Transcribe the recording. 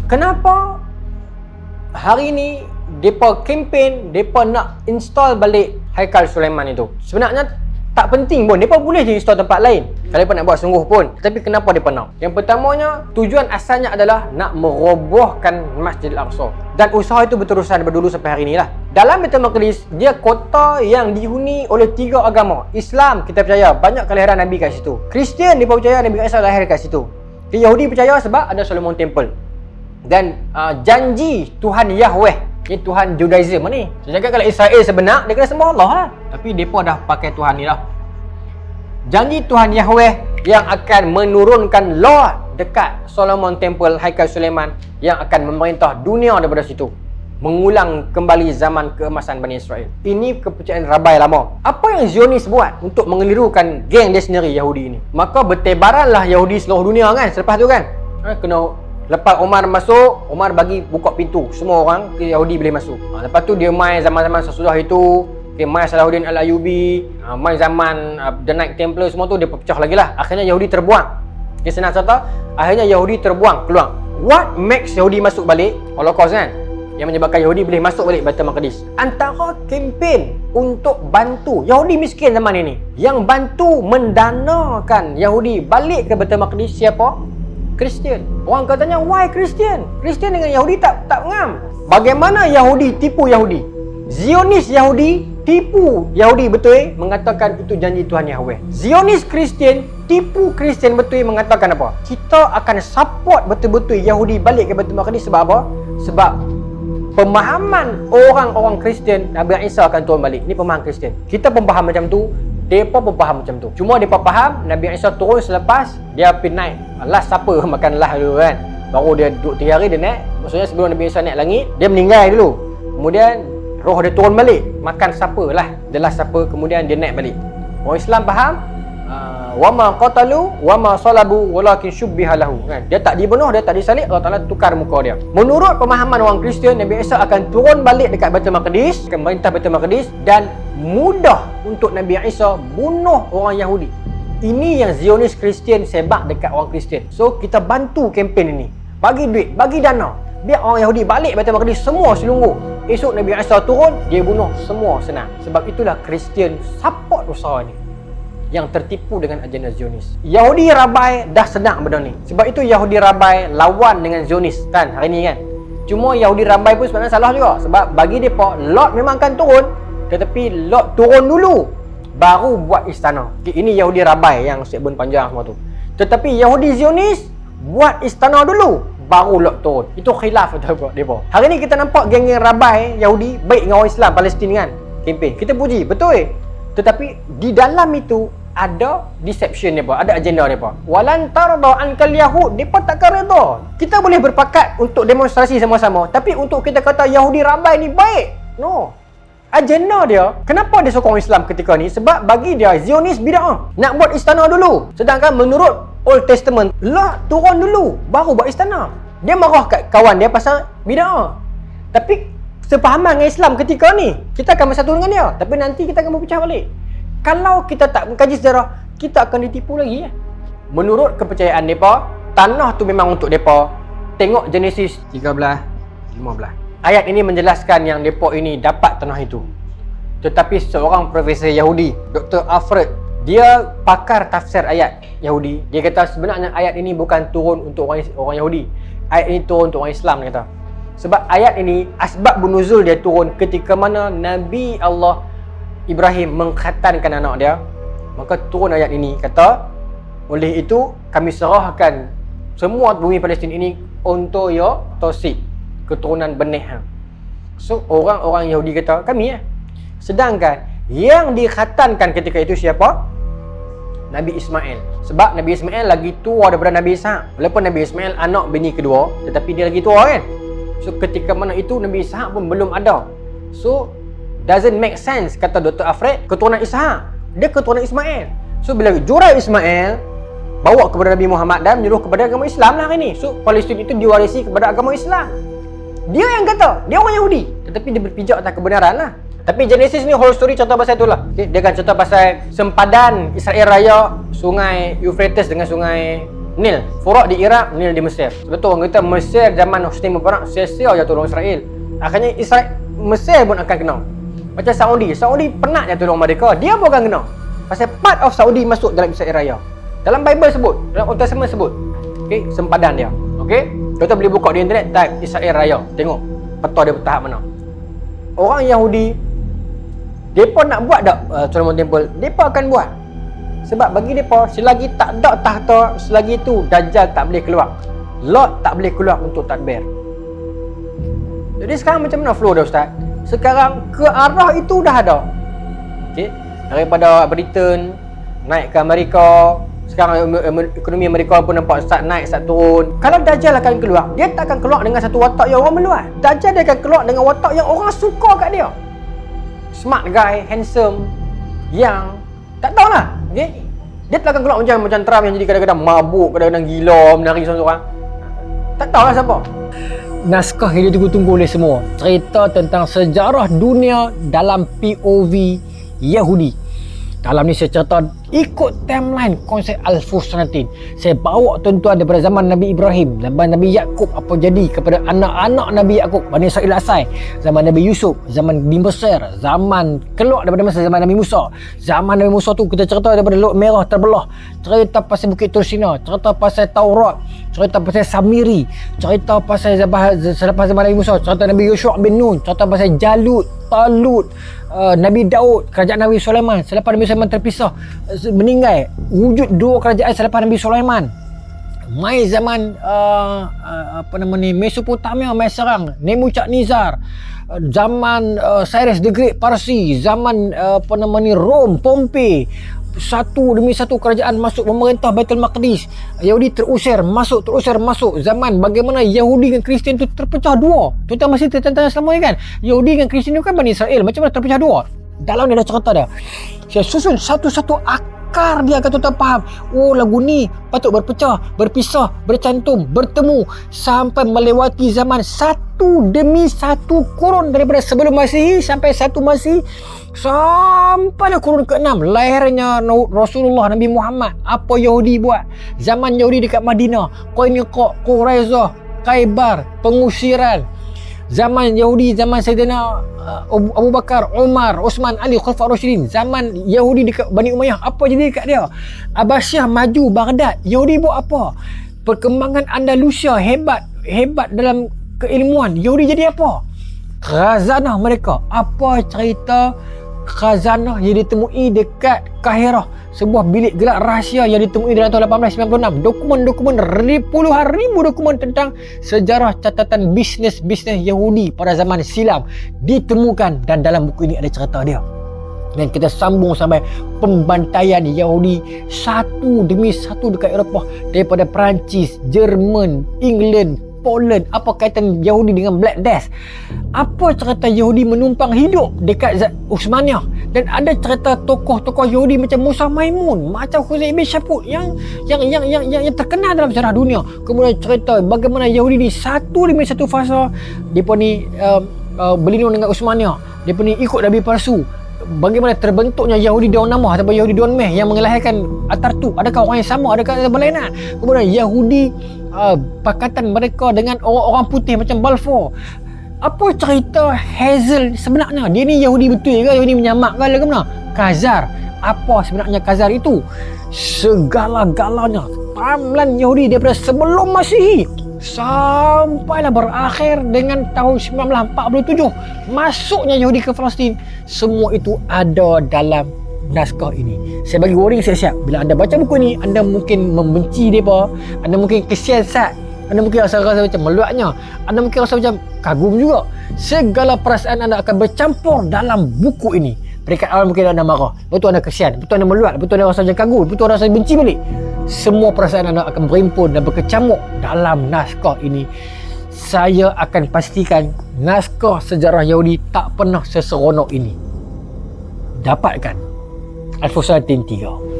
Kenapa hari ni mereka kempen, mereka nak install balik Haikal Sulaiman itu? Sebenarnya tak penting pun, mereka boleh je install tempat lain kalau mereka nak buat sungguh pun. Tapi kenapa mereka nak? Yang pertamanya, tujuan asalnya adalah nak merobohkan Masjid Al-Aqsa. Dan usaha itu berterusan daripada dulu sampai hari ni lah. Dalam Baitul Maqdis, dia kota yang dihuni oleh 3 agama. Islam, kita percaya banyak kelahiran Nabi kat situ. Kristian, mereka percaya Nabi Isa lahir kat situ. Yahudi percaya sebab ada Solomon Temple. Dan janji Tuhan Yahweh, ini Tuhan Judaism ni. Saya cakap kalau Israel sebenar, dia kena sembah Allah lah. Tapi mereka dah pakai Tuhan ni lah. Janji Tuhan Yahweh yang akan menurunkan law dekat Solomon Temple, Haikal Sulaiman, yang akan memerintah dunia daripada situ, mengulang kembali zaman keemasan Bani Israel. Ini kepercayaan Rabai lama. Apa yang Zionis buat untuk mengelirukan geng dia sendiri, Yahudi ini? Maka bertebaranlah Yahudi seluruh dunia kan. Selepas tu kan, kena lepas Umar masuk, Umar bagi buka pintu, semua orang ke Yahudi boleh masuk. Lepas tu dia main zaman-zaman sesudah itu, main Salahuddin Al-Ayyubi, main zaman The Knight Templar, semua tu dia pecah lagi lah. Akhirnya Yahudi terbuang. Senang kata, akhirnya Yahudi terbuang keluar. What makes Yahudi masuk balik? Holocaust kan, yang menyebabkan Yahudi boleh masuk balik Baitul Maqdis. Antara kempen untuk bantu Yahudi miskin zaman ini, yang bantu mendanakan Yahudi balik ke Baitul Maqdis, siapa? Kristian. Orang katanya, why Kristian? Kristian dengan Yahudi tak ngam. Bagaimana Yahudi tipu Yahudi? Zionis Yahudi tipu Yahudi betul, mengatakan itu janji Tuhan Yahweh. Zionis Kristian tipu Kristian betul, mengatakan apa? Kita akan support betul-betul Yahudi balik ke Baitul Maqdis. Sebab apa? Sebab pemahaman orang-orang Kristian, Nabi Isa akan turun balik. Ini pemahaman Kristian. Kita pun faham macam tu, mereka pun faham macam tu. Cuma mereka faham Nabi Isa turun selepas dia pergi naik last supper, makan last dulu kan. Baru dia duduk 3 hari dia naik. Maksudnya sebelum Nabi Isa naik langit, dia meninggal dulu. Kemudian roh dia turun balik, makan supper lah, the last supper, kemudian dia naik balik. Orang Islam faham wama qatalu wama salabu walakin syubbiha lahu kan. Dia tak dibunuh, dia tak disalib, Allah Taala tukar muka dia. Menurut pemahaman orang Kristian, Nabi Isa akan turun balik dekat Baitul Maqdis, akan merintah Baitul Maqdis, dan mudah untuk Nabi Isa bunuh orang Yahudi. Ini yang Zionis Kristian sebab dekat orang Kristian. So kita bantu kempen ini, bagi duit, bagi dana, biar orang Yahudi balik Baitul Maqdis semua selungguh. Esok Nabi Isa turun, dia bunuh semua, senang. Sebab itulah Kristian support usaha ni, yang tertipu dengan agenda Zionis. Yahudi Rabai dah senang benda ni. Sebab itu Yahudi Rabai lawan dengan Zionis kan hari ni kan. Cuma Yahudi Rabai pun sebenarnya salah juga. Sebab bagi mereka, Lot memang akan turun, tetapi Lot turun dulu baru buat istana. Ini Yahudi Rabai yang statement panjang semua tu. Tetapi Yahudi Zionis buat istana dulu, baru Lot turun. Itu khilaf mereka. Hari ni kita nampak geng-geng Rabai Yahudi baik dengan orang Islam Palestin kan, kempen. Kita puji, betul. Tetapi di dalam itu ada deception mereka, ada agenda mereka. Walan tarda ankal yahud, mereka takkan reda. Kita boleh berpakat untuk demonstrasi sama-sama, tapi untuk kita kata Yahudi Rabai ni baik, no. Agenda dia, kenapa dia sokong Islam ketika ni? Sebab bagi dia Zionis bid'ah, nak buat istana dulu. Sedangkan menurut Old Testament, lah turun dulu baru buat istana. Dia marah kat kawan dia pasal bid'ah. Tapi sepahaman dengan Islam ketika ni, kita akan bersatu dengan dia, tapi nanti kita akan berpecah balik. Kalau kita tak mengkaji sejarah, kita akan ditipu lagi ya. Menurut kepercayaan mereka, tanah tu memang untuk mereka. Tengok Genesis 13, 15. Ayat ini menjelaskan yang mereka ini dapat tanah itu. Tetapi seorang profesor Yahudi, Dr. Alfred, dia pakar tafsir ayat Yahudi. Dia kata sebenarnya ayat ini bukan turun untuk orang Yahudi. Ayat ini turun untuk orang Islam, dia kata. Sebab ayat ini, asbab bunuzul dia turun ketika mana Nabi Allah Ibrahim mengkhatankan anak dia. Maka turun ayat ini, kata, oleh itu kami serahkan semua bumi Palestin ini untuk ya Tosik, keturunan benih. So orang-orang Yahudi kata kami ya. Sedangkan yang dikhatankan ketika itu siapa? Nabi Ismail. Sebab Nabi Ismail lagi tua daripada Nabi Ishak. Walaupun Nabi Ismail anak bini kedua, tetapi dia lagi tua kan. So ketika mana itu Nabi Ishak pun belum ada. So doesn't make sense, kata Dr. Alfred, keturunan Ishak, dia keturunan Ismail. So bila jurai Ismail bawa kepada Nabi Muhammad dan menyuruh kepada agama Islam lah hari ni. So Palestin itu diwarisi kepada agama Islam. Dia yang kata, dia orang Yahudi, tetapi dia berpijak atas kebenaran lah. Tapi Genesis ni whole story contoh pasal itulah. Okay? Dia akan contoh pasal sempadan Israel Raya Sungai Euphrates dengan Sungai Nil. Furat di Iraq, Nil di Mesir. Betul orang kata Mesir zaman Hosni Mubarak sia-sia je tolong Israel. Akhirnya Mesir pun akan kena. Macam Saudi penat je tolong mereka, dia pun akan kena. Pasal part of Saudi masuk dalam Israel Raya. Dalam Bible sebut, dalam Old Testament sebut. Okey, sempadan dia. Okey? Kita boleh buka di internet, type Israel Raya, tengok peta dia bertahap mana. Orang Yahudi depa nak buat tak Solomon Temple? Depa akan buat. Sebab bagi depa selagi tak ada tahta, selagi itu Dajjal tak boleh keluar. Lot tak boleh keluar untuk tadbir. Jadi sekarang macam mana flow dah Ustaz? Sekarang ke arah itu dah ada. Okey, daripada Britain naik ke Amerika, sekarang ekonomi Amerika pun nampak start naik, start turun. Kalau Dajjal akan keluar, dia tak akan keluar dengan satu watak yang orang meluat. Dajjal dia akan keluar dengan watak yang orang suka kat dia. Smart guy, handsome, yang tak tahulah. Okay? Dia tak akan keluar macam Trump yang jadi kadang-kadang mabuk, kadang-kadang gila, menari seorang-seorang. Tak tahulah siapa. Naskah yang ditunggu-tunggu oleh semua, cerita tentang sejarah dunia dalam POV Yahudi. Dalam ni saya cerita ikut timeline konsep Al-Furqanatain. Saya bawa tuan-tuan daripada zaman Nabi Ibrahim, zaman Nabi Yaqub, apa jadi kepada anak-anak Nabi Yaqub, Bani Israil asal, zaman Nabi Yusuf, zaman di Mesir, zaman keluar daripada Mesir, zaman Nabi Musa. Zaman Nabi Musa tu kita cerita daripada Laut Merah terbelah, cerita pasal Bukit Tursina, cerita pasal Taurat, cerita pasal Samiri, cerita pasal selepas zaman Nabi Musa, cerita Nabi Yosua bin Nun, cerita pasal Jalut, Talut, Nabi Daud, kerajaan Nabi Sulaiman. Selepas Nabi Sulaiman terpisah, meninggal, wujud dua kerajaan selepas Nabi Sulaiman. Mai zaman Mesopotamia mai serang, Nebuchadnezzar, zaman Cyrus the Great Parsi, zaman Rom, Pompey. Satu demi satu kerajaan masuk memerintah Baitul Maqdis. Yahudi terusir masuk. Zaman bagaimana Yahudi dan Kristian tu terpecah dua. Tuan-tuan masih tertanya selama ni kan, Yahudi dan Kristian tu kan Bani Israel, macam mana terpecah dua? Dalam ni ada cerita dia. Saya susun satu-satu akar dia agar tuan-tuan faham. Oh, lagu ni patut berpecah, berpisah, bercantum, bertemu sampai melewati zaman satu demi satu kurun daripada sebelum Masihi sampai satu Masihi, sampai kurun ke-6 lahirnya Rasulullah Nabi Muhammad. Apa Yahudi buat? Zaman Yahudi dekat Madinah, Qainuqa, Quraizah, Khaybar, pengusiran. Zaman Yahudi, zaman Sayyidina Abu Bakar, Umar, Osman, Ali, Khulafaur Rasyidin. Zaman Yahudi dekat Bani Umayyah, apa jadi dekat dia? Abbasiyah maju, Baghdad. Yahudi buat apa? Perkembangan Andalusia hebat dalam keilmuan. Yahudi jadi apa? Khazanah mereka. Apa cerita khazanah yang ditemui dekat Kahirah, sebuah bilik gelap rahsia yang ditemui dalam tahun 1896. Dokumen-dokumen, puluhan ribu dokumen tentang sejarah catatan bisnes Yahudi pada zaman silam ditemukan, dan dalam buku ini ada cerita dia. Dan kita sambung sampai pembantaian Yahudi satu demi satu dekat Eropah, daripada Perancis, Jerman, England, Poland. Apa kaitan Yahudi dengan Black Death? Apa cerita Yahudi menumpang hidup dekat Uthmaniyah? Dan ada cerita tokoh-tokoh Yahudi macam Musa Maimun, macam Huzail bin Syafud yang terkenal dalam sejarah dunia. Kemudian cerita bagaimana Yahudi ni satu demi satu fasa depa ni berlindung dengan Uthmaniyah, depa ni ikut Nabi palsu. Bagaimana terbentuknya Yahudi Dewan Namah atau Yahudi Dewan Meh yang mengelahirkan Atartu? Adakah orang yang sama? Adakah ada berlainan? Kemudian Yahudi pakatan mereka dengan orang-orang putih macam Balfour. Apa cerita Hazel sebenarnya? Dia ni Yahudi betul ke? Yahudi menyamak ke? Ke mana? Khazar. Apa sebenarnya Khazar itu? Segala-galanya timeline Yahudi daripada sebelum Masihi sampailah berakhir dengan tahun 1947 masuknya Yahudi ke Palestin. Semua itu ada dalam naskah ini. Saya bagi warning siap-siap, bila anda baca buku ini, anda mungkin membenci mereka, anda mungkin kesian sat, anda mungkin rasa macam meluatnya, anda mungkin rasa macam kagum juga. Segala perasaan anda akan bercampur dalam buku ini. Peringkat awal mungkin anda marah, betul anda kesian, betul anda meluat, betul anda rasa macam kagum, betul anda rasa benci balik. Semua perasaan anda akan berhimpun dan berkecamuk dalam naskah ini. Saya akan pastikan naskah sejarah Yahudi tak pernah seseronok ini. Dapatkan Al-Furqanatain 3.